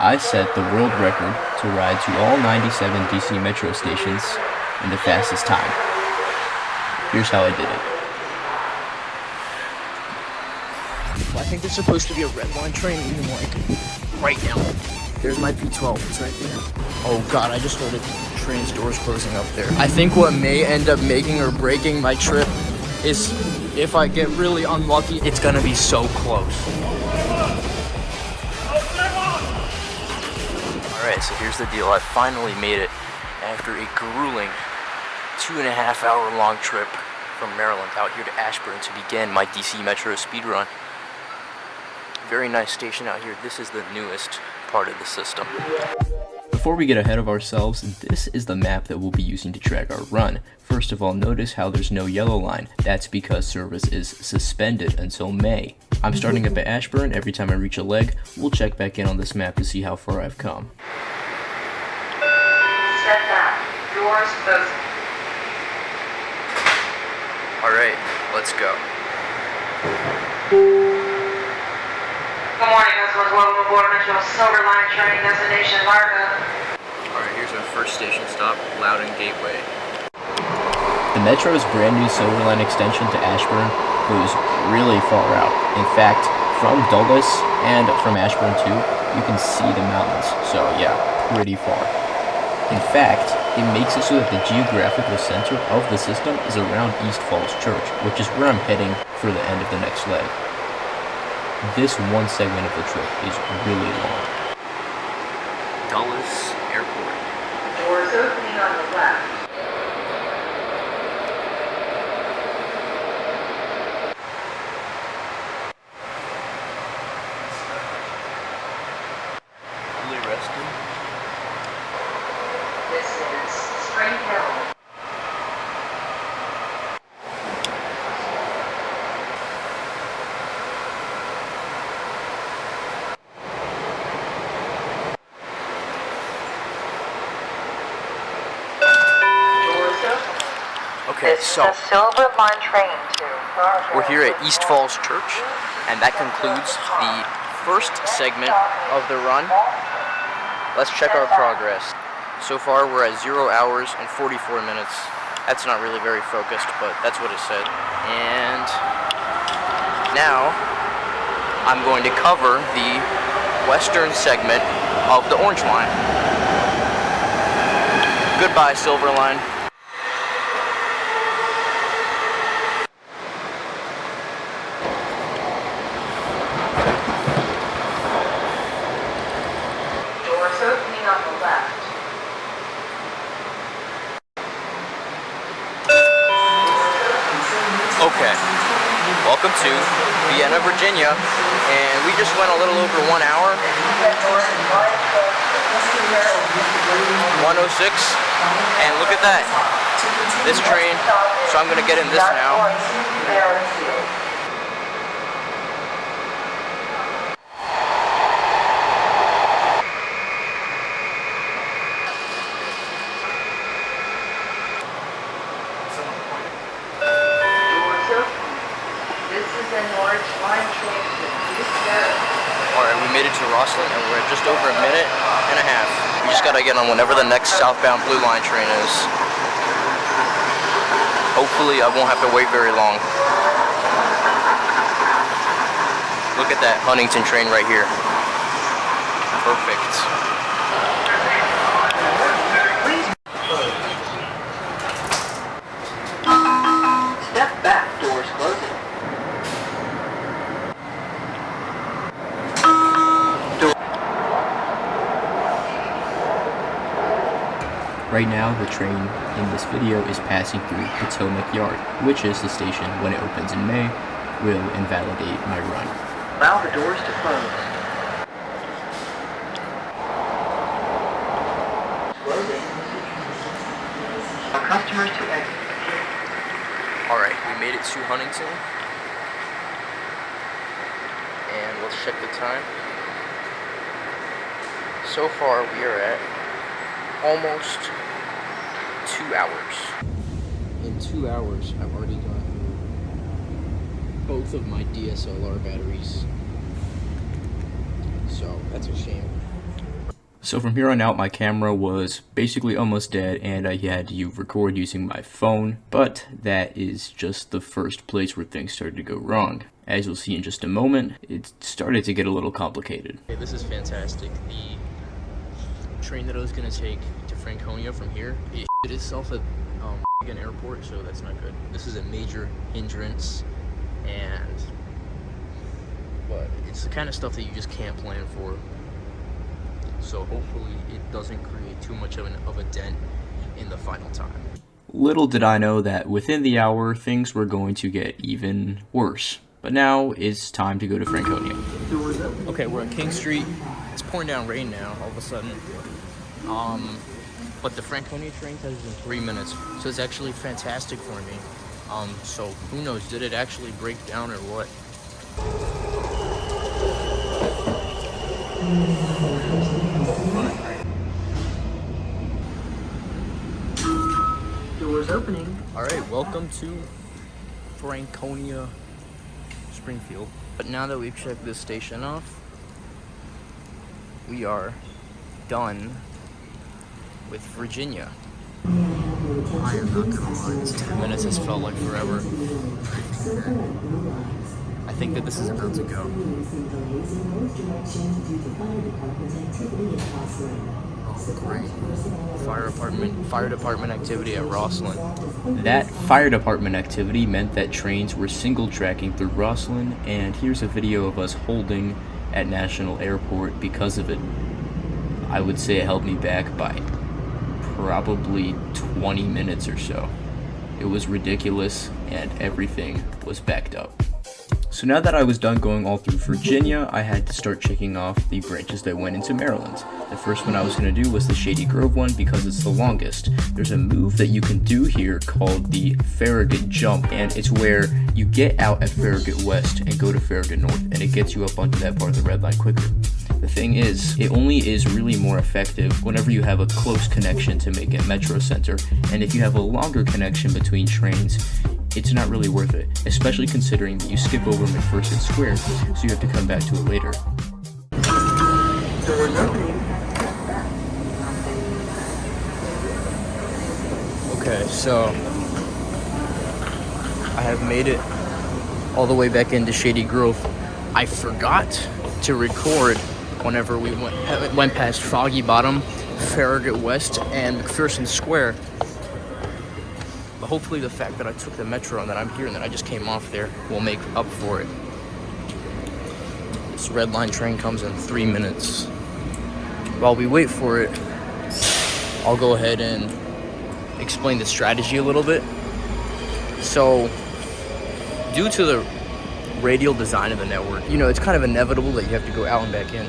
I set the world record to ride to all 97 DC Metro stations in the fastest time. Here's how I did it. I think there's supposed to be a red line train even like right now. There's my P12, it's right there. Oh god, I just heard it. Train's doors closing up there. I think what may end up making or breaking my trip is if I get really unlucky, it's gonna be so close. Alright, so here's the deal. I finally made it after a grueling 2.5 hour long trip from Maryland out here to Ashburn to begin my DC Metro speedrun. Very nice station out here. This is the newest part of the system. Before we get ahead of ourselves, this is the map that we'll be using to track our run. First of all, notice how there's no yellow line. That's because service is suspended until May. I'm starting up at Ashburn. Every time I reach a leg, we'll check back in on this map to see how far I've come. Step back. Doors closing. Alright, let's go. Good morning, customers. Welcome aboard Metro Silver Line train destination Largo. Alright, here's our first station stop, Loudon Gateway. The Metro's brand new Silver Line extension to Ashburn goes really far out. In fact, from Dulles and from Ashburn too, you can see the mountains. So yeah, pretty far. In fact, it makes it so that the geographical center of the system is around East Falls Church, which is where I'm heading for the end of the next leg. This one segment of the trip is really long. Dulles Airport. Doors opening on the left. Fully rested. This is Spring Hill. Okay, so the Silver Line train to we're here at East Falls Church, and that concludes the first segment of the run. Let's check our progress. So far, we're at 0 hours and 44 minutes. That's not really very focused, but that's what it said. And now, I'm going to cover the western segment of the Orange Line. Goodbye, Silver Line. Doors opening on the left. Okay, welcome to Vienna, Virginia, and we just went a little over 1 hour, 106, and look at that, this train, so I'm going to get in this now. Alright, we made it to Rosslyn and we're at just over 1.5 minutes. We just gotta get on whenever the next southbound Blue Line train is. Hopefully I won't have to wait very long. Look at that Huntington train right here. Perfect. Step back. Doors closing. Right now, the train in this video is passing through Potomac Yard, which is the station when it opens in May will invalidate my run. Allow the doors to close. Closing. Customers to exit. Alright, we made it to Huntington. And let's check the time. So far we are at almost 2 hours. In 2 hours, I've already gone through both of my DSLR batteries. So that's a shame. So from here on out, my camera was basically almost dead and I had to record using my phone, but that is just the first place where things started to go wrong. As you'll see in just a moment, it started to get a little complicated. Okay, this is fantastic. The train that I was going to take to Franconia from here, it itself at an airport, so that's not good. This is a major hindrance, but it's the kind of stuff that you just can't plan for. So hopefully it doesn't create too much of a dent in the final time. Little did I know that within the hour, things were going to get even worse. But now it's time to go to Franconia. Okay, we're on King Street. It's pouring down rain now, all of a sudden. But the Franconia train touches in 3 minutes, so it's actually fantastic for me. So who knows, did it actually break down or what? Doors opening. Alright, welcome to Franconia, Springfield. But now that we've checked this station off, we are done with Virginia. I am not gonna lie, this 10 minutes has felt like forever. I think that this is about to go. Oh, great. Fire department activity at Rosslyn. That fire department activity meant that trains were single tracking through Rosslyn, and here's a video of us holding at National Airport because of it. I would say it held me back by probably 20 minutes or so. It was ridiculous and everything was backed up. So now that I was done going all through Virginia, I had to start checking off the branches that went into Maryland. The first one I was going to do was the Shady Grove one because it's the longest. There's a move that you can do here called the Farragut Jump, and it's where you get out at Farragut West and go to Farragut North, and it gets you up onto that part of the red line quicker. The thing is, it only is really more effective whenever you have a close connection to make it Metro Center, and if you have a longer connection between trains, it's not really worth it, especially considering that you skip over McPherson Square, so you have to come back to it later. Okay, so I have made it all the way back into Shady Grove. I forgot to record whenever we went past Foggy Bottom, Farragut West, and McPherson Square. But hopefully the fact that I took the metro and that I'm here and that I just came off there will make up for it. This red line train comes in 3 minutes. While we wait for it, I'll go ahead and explain the strategy a little bit. So, due to the radial design of the network, you know, it's kind of inevitable that you have to go out and back in.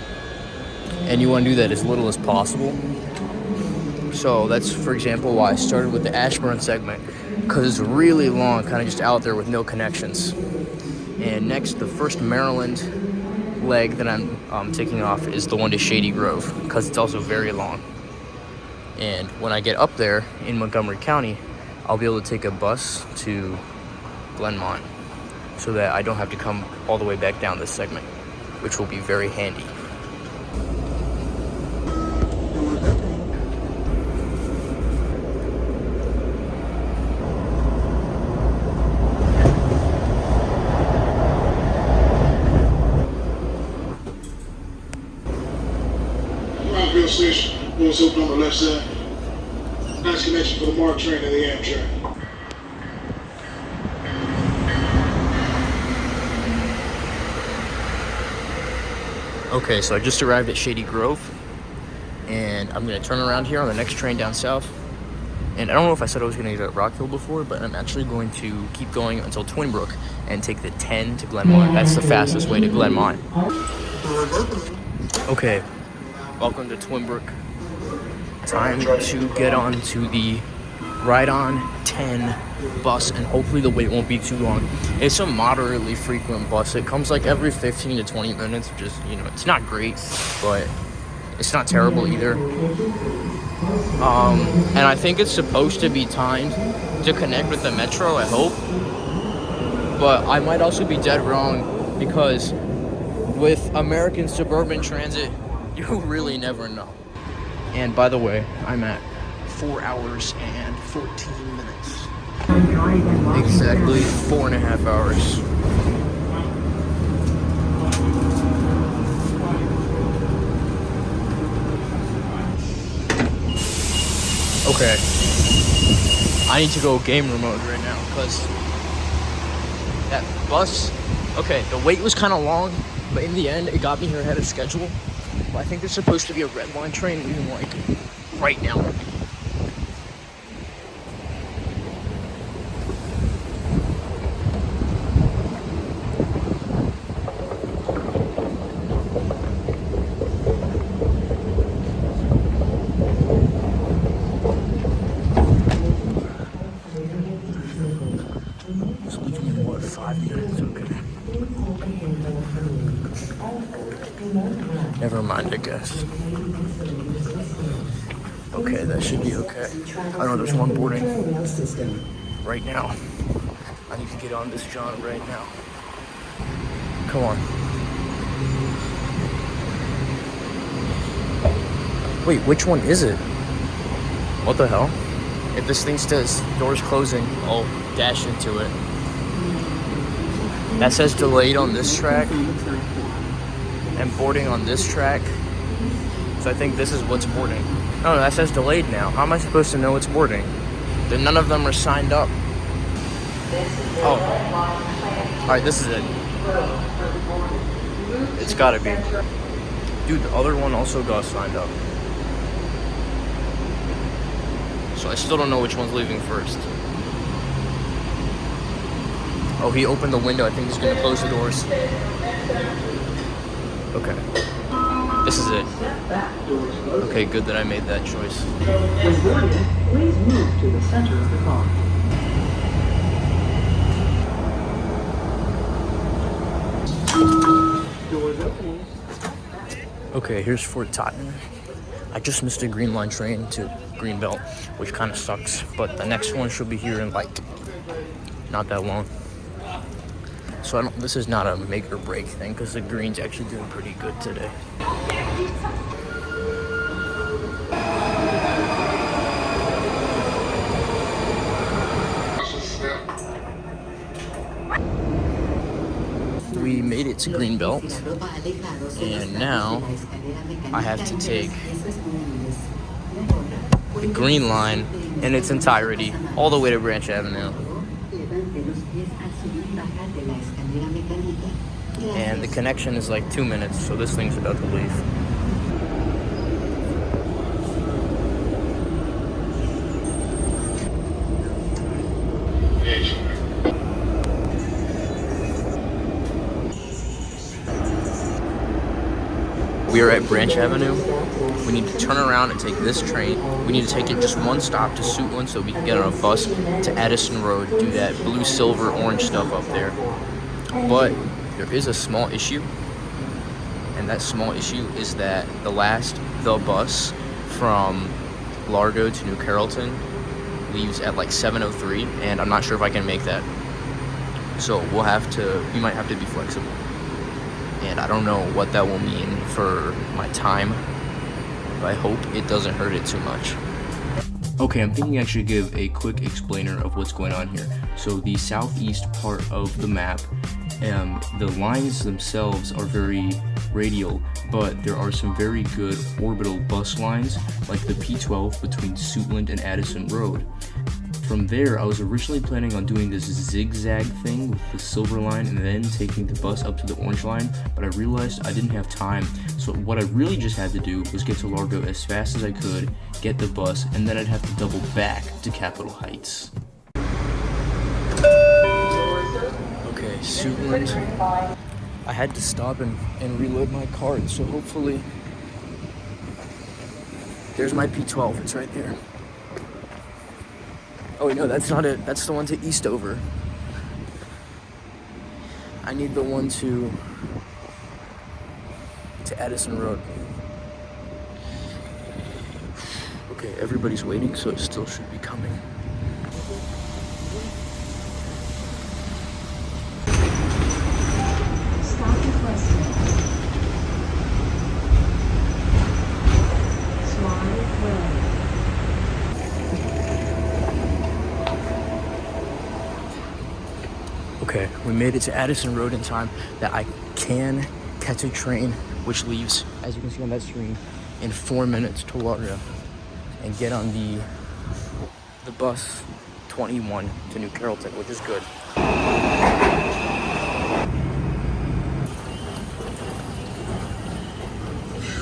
And you want to do that as little as possible. So that's, for example, why I started with the Ashburn segment, because it's really long, kind of just out there with no connections. And next, the first Maryland leg that I'm taking off is the one to Shady Grove, because it's also very long. And when I get up there in Montgomery County, I'll be able to take a bus to Glenmont, so that I don't have to come all the way back down this segment, which will be very handy. Rockville Station, doors open on the left side. Nice connection for the MARC train and the Amtrak. Okay, so I just arrived at Shady Grove, and I'm going to turn around here on the next train down south. And I don't know if I said I was going to get at Rockville before, but I'm actually going to keep going until Twinbrook and take the 10 to Glenmont. That's the fastest way to Glenmont. Okay, welcome to Twinbrook. Time to get on to the Ride-On 10 bus, and hopefully the wait won't be too long. It's a moderately frequent bus. It comes like every 15 to 20 minutes, which is, you know, it's not great, but it's not terrible either. And I think it's supposed to be timed to connect with the metro, I hope. But I might also be dead wrong, because with American Suburban Transit, you really never know. And by the way, I'm at 4 hours and 14 minutes. Exactly 4.5 hours. Okay. I need to go gamer mode right now because that bus, okay, the wait was kind of long, but in the end, it got me here ahead of schedule. But I think there's supposed to be a red line train leaving like right now. It's leaving in what, 5 minutes? Okay. Never mind, I guess. Okay, that should be okay. I know there's one boarding right now. I need to get on this John right now. Come on. Wait, which one is it? What the hell? If this thing says doors closing, I'll dash into it. That says delayed on this track and boarding on this track. So I think this is what's boarding. No, that says delayed now. How am I supposed to know it's boarding? Then none of them are signed up. Oh. Alright, this is it. It's gotta be. Dude, the other one also got signed up. So I still don't know which one's leaving first. Oh, he opened the window. I think he's gonna close the doors. Okay. This is it. Okay, good that I made that choice. Please move to the center of the car. Doors opening. Okay, here's Fort Tottenham. I just missed a Green Line train to Greenbelt, which kind of sucks. But the next one should be here in like not that long. So this is not a make or break thing because the green's actually doing pretty good today. We made it to Greenbelt, and now I have to take the Green Line in its entirety all the way to Branch Avenue. And the connection is like 2 minutes, so this thing's about to leave. We are at Branch Avenue. We need to turn around and take this train. We need to take it just one stop to Suitland so we can get on a bus to Addison Road, do that blue, silver, orange stuff up there. But there is a small issue, and that small issue is that the bus from Largo to New Carrollton leaves at like 7:03, and I'm not sure if I can make that. So we might have to be flexible. And I don't know what that will mean for my time, but I hope it doesn't hurt it too much. Okay, I'm thinking I should give a quick explainer of what's going on here. So the southeast part of the map, the lines themselves are very radial, but there are some very good orbital bus lines, like the P12 between Suitland and Addison Road. From there, I was originally planning on doing this zigzag thing with the silver line and then taking the bus up to the orange line, but I realized I didn't have time. So what I really just had to do was get to Largo as fast as I could, get the bus, and then I'd have to double back to Capitol Heights. Okay, Suitland. I had to stop and reload my card, so hopefully... There's my P12, it's right there. Oh wait, no, that's not it. That's the one to Eastover. I need the one to Addison Road. Okay, everybody's waiting, so it still should be coming. Stop requesting. Slide Okay, we made it to Addison Road in time that I can catch a train which leaves, as you can see on that screen, in 4 minutes to Lauderdale and get on the bus 21 to New Carrollton, which is good.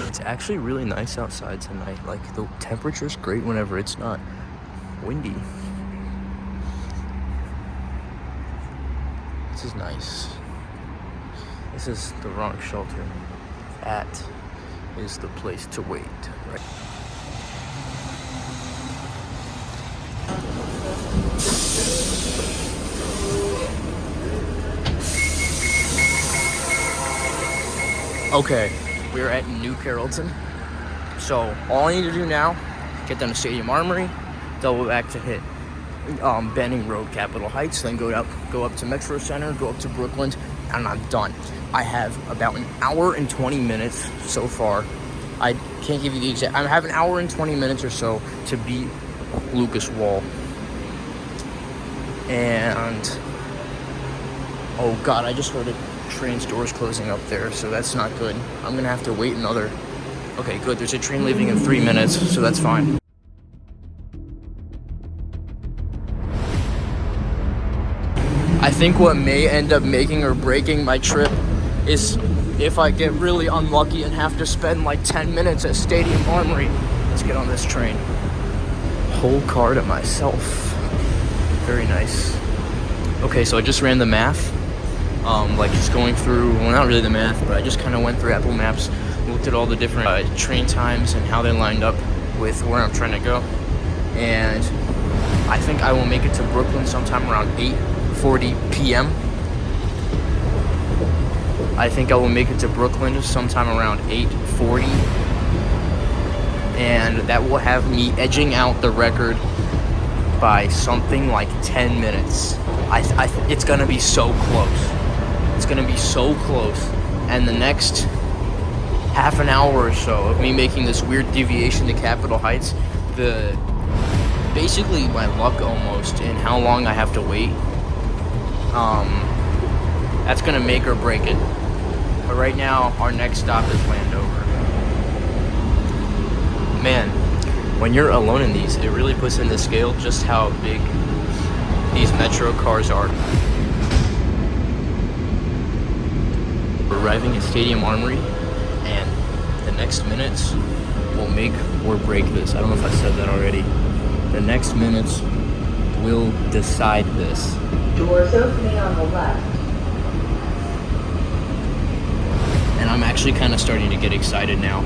It's actually really nice outside tonight. Like, the temperature's great whenever it's not windy. This is nice. This is the wrong shelter. That is the place to wait, right? Okay, we're at New Carrollton. So all I need to do now, get down to Stadium Armory, double back to hit Benning Road, Capitol Heights, then go up to Metro Center, go up to Brooklyn, and I'm done. I have about an hour and 20 minutes so far. I can't give you the exact. I have an hour and 20 minutes or so to beat Lucas Wall. And oh god, I just heard a train's doors closing up there, so that's not good. I'm gonna have to wait another. Okay, good. There's a train leaving in 3 minutes, so that's fine. I think what may end up making or breaking my trip is if I get really unlucky and have to spend like 10 minutes at Stadium Armory. Let's get on this train. Whole car to myself. Very nice. Okay, so I just ran the math. Like just going through, well, not really the math, but I just kind of went through Apple Maps, looked at all the different train times and how they lined up with where I'm trying to go. And I think I will make it to Brooklyn sometime around 8:40 p.m. I think I will make it to Brooklyn sometime around 8:40. And that will have me edging out the record by something like 10 minutes. It's gonna be so close. It's gonna be so close. And the next half an hour or so of me making this weird deviation to Capitol Heights, basically my luck almost in how long I have to wait, that's gonna make or break it. But right now, our next stop is Landover. Man, when you're alone in these, it really puts into scale just how big these metro cars are. We're arriving at Stadium Armory, and the next minutes will make or break this. I don't know if I said that already. The next minutes will decide this. Doors opening on the left. And I'm actually kind of starting to get excited now.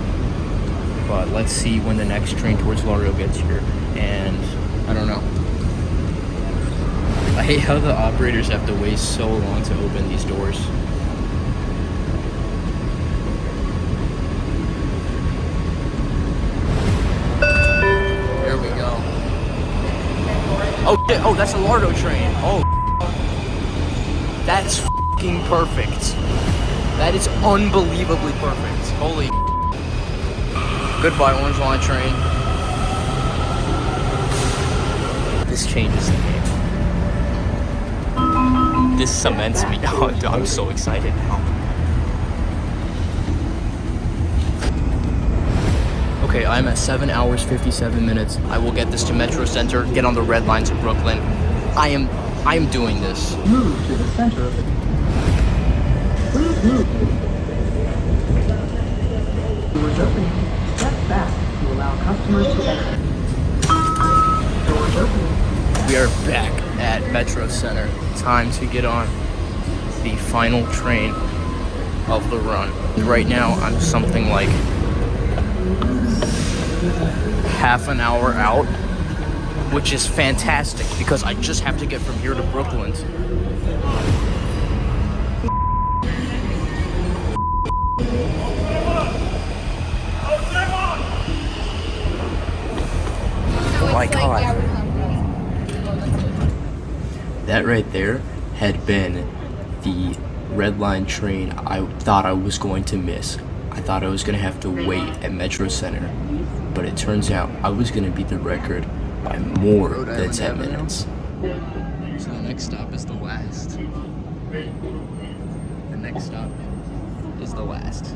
But let's see when the next train towards Lauderdale gets here. And I don't know. I hate how the operators have to wait so long to open these doors. Here we go. Oh shit, oh, that's a Lardo train. Oh, that's f***ing perfect. That is unbelievably perfect. Holy goodbye, Orange Line train. This changes the game. This cements me. Oh, I'm so excited now. Okay, I'm at 7 hours, 57 minutes. I will get this to Metro Center, get on the red line to Brooklyn. I am doing this. Move to the center of the... Please move. Doors opening. Step back to allow customers to exit. Doors opening. We are back at Metro Center. Time to get on the final train of the run. Right now, I'm something like half an hour out, which is fantastic because I just have to get from here to Brooklyn. Oh my god. That right there had been the red line train I thought I was going to miss. I thought I was going to have to wait at Metro Center, but it turns out I was going to beat the record by more than 10 minutes. So the next stop is the last. The next stop is the last.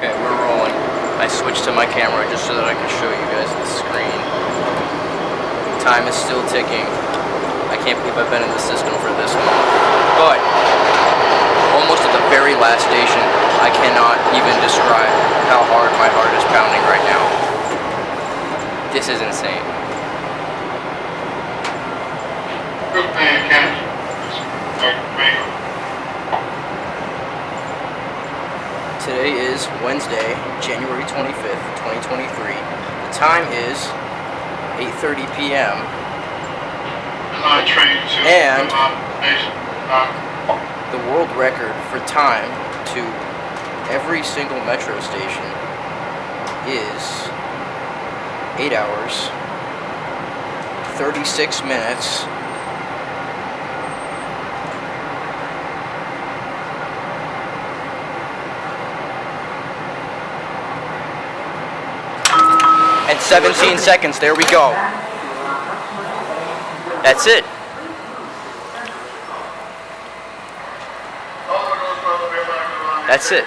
Okay, we're rolling. I switched to my camera just so that I can show you guys the screen. Time is still ticking. I can't believe I've been in the system for this long. But, almost at the very last station, I cannot even describe how hard my heart is pounding right now. This is insane. Today is Wednesday, January 25th, 2023. The time is 8:30 p.m. And the world record for time to every single metro station is 8 hours, 36 minutes, and 17 seconds. There we go. That's it. That's it.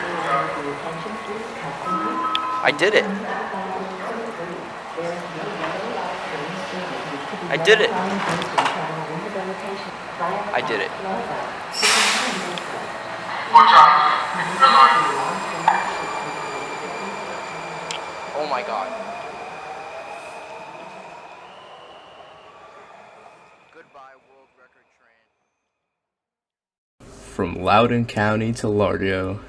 I did it. I did it. I did it. Oh my God. Goodbye, world record train. From Loudoun County to Largo,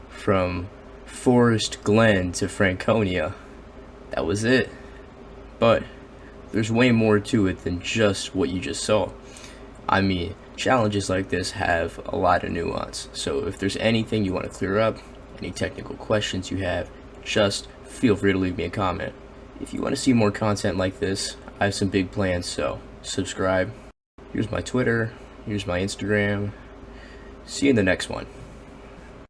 from Forest Glen to Franconia, that was it. But there's way more to it than just what you just saw. I mean, challenges like this have a lot of nuance, so if there's anything you want to clear up, any technical questions you have, just feel free to leave me a comment. If you want to see more content like this, I have some big plans, so subscribe. Here's my Twitter, here's my Instagram. See you in the next one.